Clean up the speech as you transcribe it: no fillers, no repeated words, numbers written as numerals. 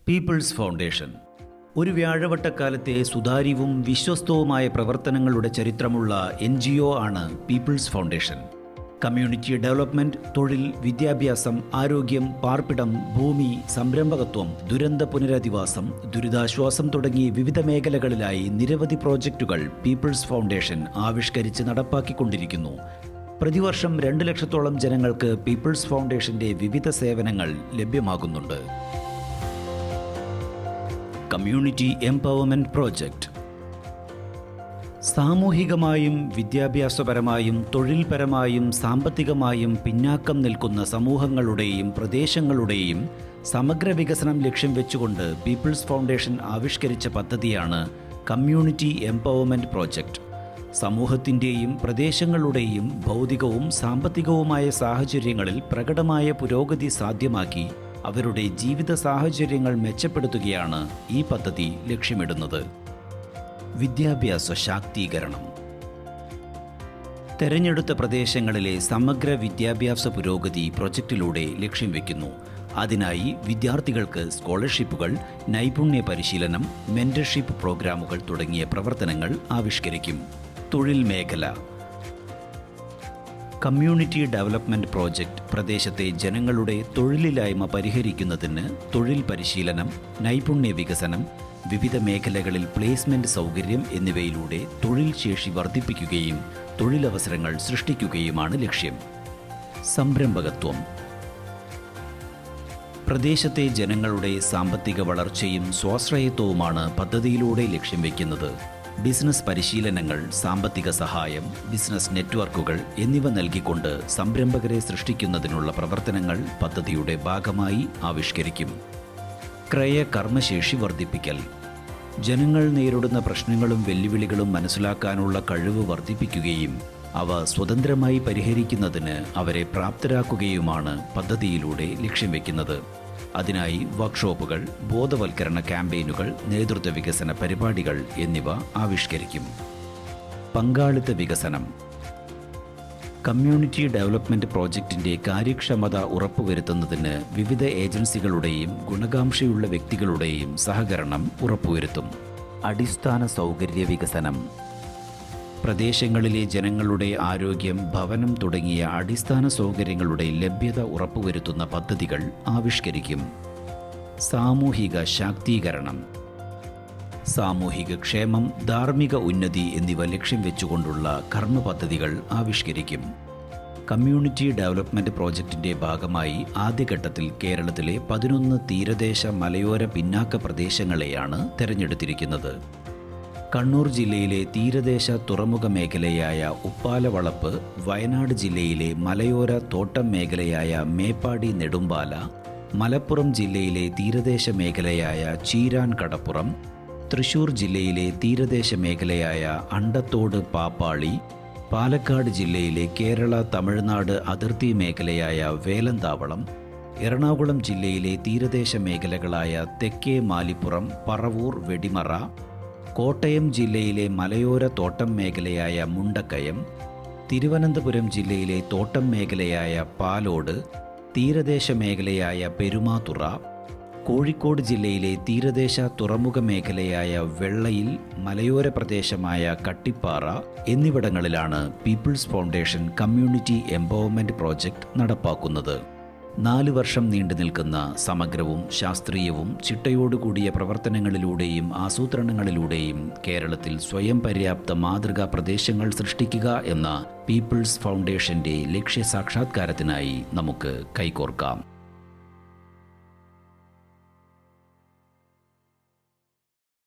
People's foundation ഒരു വ്യാഴവട്ടക്കാലത്തെ സുതാര്യവും വിശ്വസ്തവുമായ പ്രവർത്തനങ്ങളുടെ ചരിത്രമുള്ള NGO ആണ് പീപ്പിൾസ് ഫൗണ്ടേഷൻ. കമ്മ്യൂണിറ്റി ഡെവലപ്മെന്റ്, തൊഴിൽ, വിദ്യാഭ്യാസം, ആരോഗ്യം, പാർപ്പിടം, ഭൂമി, സംരംഭകത്വം, ദുരന്ത പുനരധിവാസം, ദുരിതാശ്വാസം തുടങ്ങി വിവിധ മേഖലകളിലായി നിരവധി പ്രോജക്റ്റുകൾ പീപ്പിൾസ് ഫൗണ്ടേഷൻ ആവിഷ്കരിച്ച് നടപ്പാക്കിക്കൊണ്ടിരിക്കുന്നു. പ്രതിവർഷം 2 ലക്ഷത്തോളം ജനങ്ങൾക്ക് പീപ്പിൾസ് ഫൗണ്ടേഷന്റെ വിവിധ സേവനങ്ങൾ ലഭ്യമാകുന്നുണ്ട്. കമ്മ്യൂണിറ്റി എംപവർമെന്റ് പ്രോജക്റ്റ് സാമൂഹികമായും വിദ്യാഭ്യാസപരമായും തൊഴിൽപരമായും സാമ്പത്തികമായും പിന്നാക്കം നിൽക്കുന്ന സമൂഹങ്ങളുടെയും പ്രദേശങ്ങളുടെയും സമഗ്ര വികസനം ലക്ഷ്യം വെച്ചുകൊണ്ട് പീപ്പിൾസ് ഫൗണ്ടേഷൻ ആവിഷ്കരിച്ച പദ്ധതിയാണ് കമ്മ്യൂണിറ്റി എംപവർമെന്റ് പ്രോജക്റ്റ്. സമൂഹത്തിൻ്റെയും പ്രദേശങ്ങളുടെയും ഭൗതികവും സാമ്പത്തികവുമായ സാഹചര്യങ്ങളിൽ പ്രകടമായ പുരോഗതി സാധ്യമാക്കി അവരുടെ ജീവിത സാഹചര്യങ്ങൾ മെച്ചപ്പെടുത്തുകയാണ് ഈ പദ്ധതി ലക്ഷ്യമിടുന്നത്. വിദ്യാഭ്യാസ ശാക്തീകരണം തെരഞ്ഞെടുത്ത പ്രദേശങ്ങളിലെ സമഗ്ര വിദ്യാഭ്യാസ പുരോഗതി പ്രൊജക്റ്റിലൂടെ ലക്ഷ്യം വയ്ക്കുന്നു. അതിനായി വിദ്യാർത്ഥികൾക്ക് സ്കോളർഷിപ്പുകൾ, നൈപുണ്യ പരിശീലനം, മെന്റർഷിപ്പ് പ്രോഗ്രാമുകൾ തുടങ്ങിയ പ്രവർത്തനങ്ങൾ ആവിഷ്കരിക്കും. തൊഴിൽ മേഖല കമ്മ്യൂണിറ്റി ഡെവലപ്മെന്റ് പ്രോജക്റ്റ് പ്രദേശത്തെ ജനങ്ങളുടെ തൊഴിലില്ലായ്മ പരിഹരിക്കുന്നതിന് തൊഴിൽ പരിശീലനം, നൈപുണ്യ വികസനം, വിവിധ മേഖലകളിൽ പ്ലേസ്മെന്റ് സൗകര്യം എന്നിവയിലൂടെ തൊഴിൽ ശേഷി വർദ്ധിപ്പിക്കുകയും തൊഴിലവസരങ്ങൾ സൃഷ്ടിക്കുകയുമാണ് ലക്ഷ്യം. സംരംഭകത്വം പ്രദേശത്തെ ജനങ്ങളുടെ സാമ്പത്തിക വളർച്ചയും സ്വാശ്രയത്വവുമാണ് പദ്ധതിയിലൂടെ ലക്ഷ്യം വയ്ക്കുന്നത്. ബിസിനസ് പരിശീലനങ്ങൾ, സാമ്പത്തിക സഹായം, ബിസിനസ് നെറ്റ്വർക്കുകൾ എന്നിവ നൽകിക്കൊണ്ട് സംരംഭകരെ സൃഷ്ടിക്കുന്നതിനുള്ള പ്രവർത്തനങ്ങൾ പദ്ധതിയുടെ ഭാഗമായി ആവിഷ്കരിക്കും. കർമ്മശേഷി വർദ്ധിപ്പിക്കൽ ജനങ്ങൾ നേരിടുന്ന പ്രശ്നങ്ങളും വെല്ലുവിളികളും മനസ്സിലാക്കാനുള്ള കഴിവ് വർദ്ധിപ്പിക്കുകയും അവ സ്വതന്ത്രമായി പരിഹരിക്കുന്നതിന് അവരെ പ്രാപ്തരാക്കുകയുമാണ് പദ്ധതിയിലൂടെ ലക്ഷ്യം വയ്ക്കുന്നത്. അതിനായി വർക്ക്ഷോപ്പുകൾ, ബോധവൽക്കരണ ക്യാമ്പയിനുകൾ, നേതൃത്വ വികസന പരിപാടികൾ എന്നിവ ആവിഷ്കരിക്കും. പങ്കാളിത്ത വികസനം കമ്മ്യൂണിറ്റി ഡെവലപ്മെന്റ് പ്രോജക്റ്റിന്റെ കാര്യക്ഷമത ഉറപ്പുവരുത്തുന്നതിന് വിവിധ ഏജൻസികളുടെയും ഗുണകാംക്ഷയുള്ള വ്യക്തികളുടെയും സഹകരണം ഉറപ്പുവരുത്തും. അടിസ്ഥാന സൗകര്യ വികസനം പ്രദേശങ്ങളിലെ ജനങ്ങളുടെ ആരോഗ്യം, ഭവനം തുടങ്ങിയ അടിസ്ഥാന സൗകര്യങ്ങളുടെ ലഭ്യത ഉറപ്പുവരുത്തുന്ന പദ്ധതികൾ ആവിഷ്കരിക്കും. സാമൂഹിക ശാക്തീകരണം സാമൂഹിക ക്ഷേമം, ധാർമ്മിക ഉന്നതി എന്നിവ ലക്ഷ്യം വെച്ചുകൊണ്ടുള്ള കർമ്മ പദ്ധതികൾ ആവിഷ്കരിക്കും. കമ്മ്യൂണിറ്റി ഡെവലപ്മെന്റ് പ്രോജക്റ്റിന്റെ ഭാഗമായി ആദ്യഘട്ടത്തിൽ കേരളത്തിലെ 11 തീരദേശ മലയോര പിന്നാക്ക പ്രദേശങ്ങളെയാണ് തെരഞ്ഞെടുത്തിരിക്കുന്നത്. കണ്ണൂർ ജില്ലയിലെ തീരദേശ തുറമുഖ മേഖലയായ ഉപ്പാലവളപ്പ്, വയനാട് ജില്ലയിലെ മലയോര തോട്ടം മേഖലയായ മേപ്പാടി നെടുമ്പാല, മലപ്പുറം ജില്ലയിലെ തീരദേശ മേഖലയായ ചീരാൻ കടപ്പുറം, തൃശൂർ ജില്ലയിലെ തീരദേശ മേഖലയായ അണ്ടത്തോട് പാപ്പാളി, പാലക്കാട് ജില്ലയിലെ കേരള തമിഴ്നാട് അതിർത്തി മേഖലയായ വേലന്താവളം, എറണാകുളം ജില്ലയിലെ തീരദേശ മേഖലകളായ തെക്കേ മാലിപ്പുറം, പറവൂർ, വെടിമറ, കോട്ടയം ജില്ലയിലെ മലയോര തോട്ടം മേഖലയായ മുണ്ടക്കയം, തിരുവനന്തപുരം ജില്ലയിലെ തോട്ടം മേഖലയായ പാലോട്, തീരദേശ മേഖലയായ പെരുമാതുറ, കോഴിക്കോട് ജില്ലയിലെ തീരദേശ തുറമുഖ മേഖലയായ വെള്ളയിൽ, മലയോര പ്രദേശമായ കട്ടിപ്പാറ എന്നിവിടങ്ങളിലാണ് people's foundation community empowerment project നടപ്പാക്കുന്നത്. 4 വർഷം നീണ്ടു നിൽക്കുന്ന സമഗ്രവും ശാസ്ത്രീയവും ചിട്ടയോടുകൂടിയ പ്രവർത്തനങ്ങളിലൂടെയും ആസൂത്രണങ്ങളിലൂടെയും കേരളത്തിൽ സ്വയം പര്യാപ്ത മാതൃകാ പ്രദേശങ്ങൾ സൃഷ്ടിക്കുക എന്ന പീപ്പിൾസ് ഫൗണ്ടേഷന്റെ ലക്ഷ്യ സാക്ഷാത്കാരത്തിനായി നമുക്ക് കൈകോർക്കാം.